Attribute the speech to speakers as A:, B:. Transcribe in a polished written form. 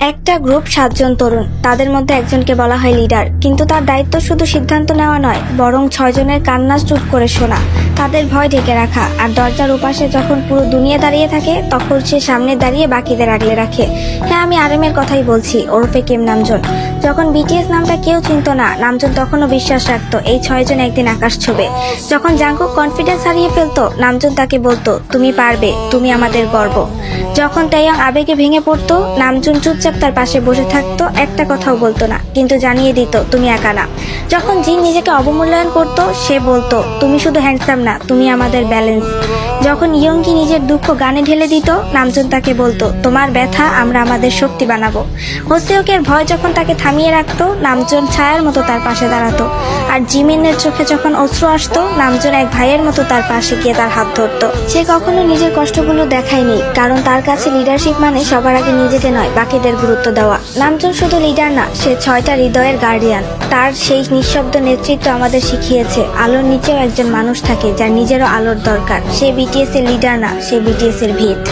A: একটা গ্রুপ 7 জন তরুণ, তাদের মধ্যে একজনকে বলা হয় লিডার, কিন্তু তার দায়িত্ব শুধু সিদ্ধান্ত নেওয়া নয়, বরং 6 জনের কান্না চুপ করে শোনা, তাদের ভয় ঢেকে রাখা, আর দরজার ওপাশে যখন পুরো দুনিয়া দাঁড়িয়ে থাকে তখন সে সামনে দাঁড়িয়ে বাকিদের আগলে রাখে। হ্যাঁ, আমি আরএমের কথাই বলছি, ওরফে কিম নামজুন। যখন বিটিএস নামটা কেউ চিনত না, নামজুন তখনও বিশ্বাস রাখতো এই 6 জন একদিন আকাশ ছুবে। যখন জাংকুক কনফিডেন্স হারিয়ে ফেলতো, নামজুন তাকে বলতো, তুমি পারবে, তুমি আমাদের গর্ব। যখন তাইয়াং আবেগে ভেঙে পড়তো, নামজুন চুপচাপ তার পাশে বসে থাকতো, একটা কথাও বলতো না, কিন্তু জানিয়ে দিত তুমি একা না। যখন জিন নিজেকে অবমূল্যায়ন করতো, সে বলতো, তুমি শুধু হ্যান্ডসাম না, তুমি আমাদের ব্যালেন্স। যখন ইয়ংকি নিজের দুঃখ গানে ঢেলে দিত, নামজুন তাকে বলতো, তোমার ব্যথা আমরা আমাদের শক্তি বানাবো। হোসেওকের ভয় যখন তাকে থামিয়ে রাখতো, নামজুন ছায়ার মতো তার পাশে দাঁড়াতো। আর জিমিনের চোখে যখন অশ্রু আসতো, নামজুন এক ভাইয়ের মতো তার পাশে গিয়ে তার হাত ধরতো। সে কখনো নিজের কষ্টগুলো দেখায়নি, কারণ তার কাছে লিডারশিপ মানে সবার আগে নিজেকে নয়, বাকিদের গুরুত্ব দেওয়া। নামজুন শুধু লিডার না, সে 6টা হৃদয়ের গার্ডিয়ান। তার সেই নিঃশব্দ নেতৃত্ব আমাদের শিখিয়েছে আলোর নিচেও একজন মানুষ থাকে যার নিজেরও আলোর দরকার। সে বিটিএস এর লিডার না, সে বিটিএস এর ভিত।